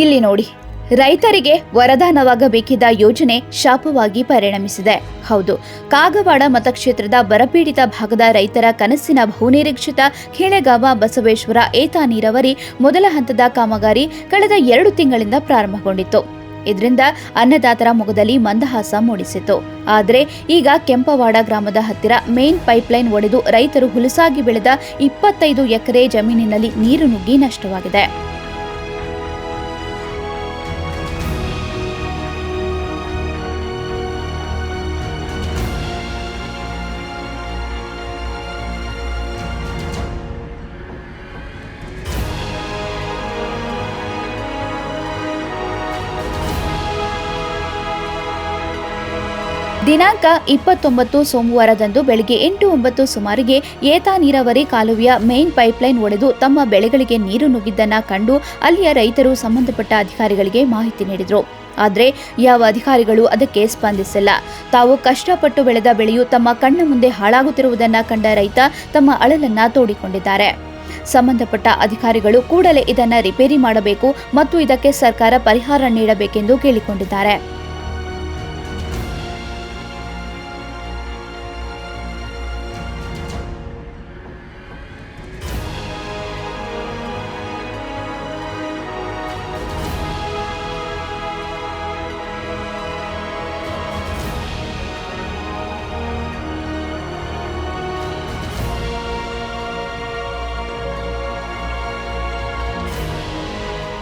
ಇಲ್ಲಿ ನೋಡಿ, ರೈತರಿಗೆ ವರದಾನವಾಗಬೇಕಿದ್ದ ಯೋಜನೆ ಶಾಪವಾಗಿ ಪರಿಣಮಿಸಿದೆ. ಹೌದು, ಕಾಗವಾಡ ಮತಕ್ಷೇತ್ರದ ಬರಪೀಡಿತ ಭಾಗದ ರೈತರ ಕನಸಿನ ಬಹುನಿರೀಕ್ಷಿತ ಖೇಳೆಗಾವ ಬಸವೇಶ್ವರ ಏತ ನೀರಾವರಿ ಮೊದಲ ಹಂತದ ಕಾಮಗಾರಿ ಕಳೆದ 2 ತಿಂಗಳಿಂದ ಪ್ರಾರಂಭಗೊಂಡಿತ್ತು. ಇದರಿಂದ ಅನ್ನದಾತರ ಮೊಗದಲ್ಲಿ ಮಂದಹಾಸ ಮೂಡಿಸಿತ್ತು. ಆದರೆ ಈಗ ಕೆಂಪವಾಡ ಗ್ರಾಮದ ಹತ್ತಿರ ಮೇನ್ ಪೈಪ್ಲೈನ್ ಒಡೆದು ರೈತರು ಹುಲುಸಾಗಿ ಬೆಳೆದ 25 ಎಕರೆ ಜಮೀನಿನಲ್ಲಿ ನೀರು ನುಗ್ಗಿ ನಷ್ಟವಾಗಿದೆ. ದಿನಾಂಕ 29 ಸೋಮವಾರದಂದು ಬೆಳಗ್ಗೆ 8-9 ಸುಮಾರಿಗೆ ಏತ ನೀರಾವರಿ ಕಾಲುವೆಯ ಮೇನ್ ಪೈಪ್ಲೈನ್ ಒಡೆದು ತಮ್ಮ ಬೆಳೆಗಳಿಗೆ ನೀರು ನುಗ್ಗಿದ್ದನ್ನ ಕಂಡು ಅಲ್ಲಿಯ ರೈತರು ಸಂಬಂಧಪಟ್ಟ ಅಧಿಕಾರಿಗಳಿಗೆ ಮಾಹಿತಿ ನೀಡಿದರು. ಆದರೆ ಯಾವ ಅಧಿಕಾರಿಗಳು ಅದಕ್ಕೆ ಸ್ಪಂದಿಸಿಲ್ಲ. ತಾವು ಕಷ್ಟಪಟ್ಟು ಬೆಳೆದ ಬೆಳೆಯು ತಮ್ಮ ಕಣ್ಣ ಮುಂದೆ ಹಾಳಾಗುತ್ತಿರುವುದನ್ನ ಕಂಡ ರೈತ ತಮ್ಮ ಅಳಲನ್ನ ತೋಡಿಕೊಂಡಿದ್ದಾರೆ. ಸಂಬಂಧಪಟ್ಟ ಅಧಿಕಾರಿಗಳು ಕೂಡಲೇ ಇದನ್ನ ರಿಪೇರಿ ಮಾಡಬೇಕು ಮತ್ತು ಇದಕ್ಕೆ ಸರ್ಕಾರ ಪರಿಹಾರ ನೀಡಬೇಕೆಂದು ಕೇಳಿಕೊಂಡಿದ್ದಾರೆ.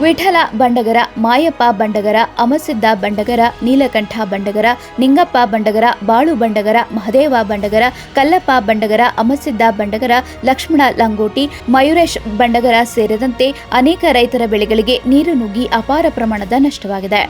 ವಿಠಲ ಬಂಡಗರ, ಮಾಯಪ್ಪ ಬಂಡಗರ, ಅಮಸಿದ್ದ ಬಂಡಗರ, ನೀಲಕಂಠ ಬಂಡಗರ, ನಿಂಗಪ್ಪ ಬಂಡಗರ, ಬಾಳು ಬಂಡಗರ, ಮಹದೇವ ಬಂಡಗರ, ಕಲ್ಲಪ್ಪ ಬಂಡಗರ, ಅಮಸಿದ್ದ ಬಂಡಗರ, ಲಕ್ಷ್ಮಣ ಲಂಗೋಟಿ, ಮಯೂರೇಶ್ ಬಂಡಗರ ಸೇರಿದಂತೆ ಅನೇಕ ರೈತರ ಬೆಳೆಗಳಿಗೆ ನೀರು ನುಗ್ಗಿ ಅಪಾರ ಪ್ರಮಾಣದ ನಷ್ಟವಾಗಿದೆ.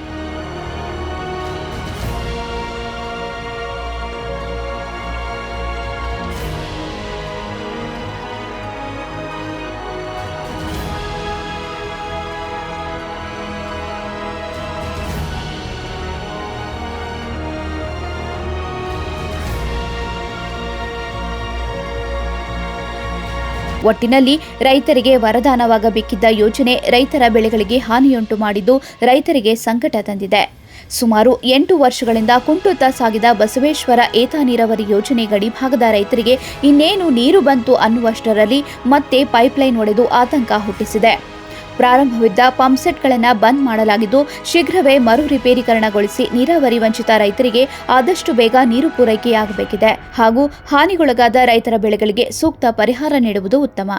ಒಟ್ಟಿನಲ್ಲಿ ರೈತರಿಗೆ ವರದಾನವಾಗಬೇಕಿದ್ದ ಯೋಜನೆ ರೈತರ ಬೆಳೆಗಳಿಗೆ ಹಾನಿಯುಂಟು ಮಾಡಿದ್ದು ರೈತರಿಗೆ ಸಂಕಟ ತಂದಿದೆ. ಸುಮಾರು 8 ವರ್ಷಗಳಿಂದ ಕುಂಟುತ್ತಾ ಸಾಗಿದ ಬಸವೇಶ್ವರ ಏತ ನೀರಾವರಿ ಯೋಜನೆ ಗಡಿಭಾಗದ ರೈತರಿಗೆ ಇನ್ನೇನು ನೀರು ಬಂತು ಅನ್ನುವಷ್ಟರಲ್ಲಿ ಮತ್ತೆ ಪೈಪ್ಲೈನ್ ಒಡೆದು ಆತಂಕ ಹುಟ್ಟಿಸಿದೆ. ಪ್ರಾರಂಭವಿದ್ದ ಪಂಪ್ಸೆಟ್ಗಳನ್ನು ಬಂದ್ ಮಾಡಲಾಗಿದ್ದು ಶೀಘ್ರವೇ ಮರು ರಿಪೇರೀಕರಣಗೊಳಿಸಿ ನೀರಾವರಿ ವಂಚಿತ ರೈತರಿಗೆ ಆದಷ್ಟು ಬೇಗ ನೀರು ಪೂರೈಕೆಯಾಗಬೇಕಿದೆ ಹಾಗೂ ಹಾನಿಗೊಳಗಾದ ರೈತರ ಬೆಳೆಗಳಿಗೆ ಸೂಕ್ತ ಪರಿಹಾರ ನೀಡುವುದು ಉತ್ತಮ.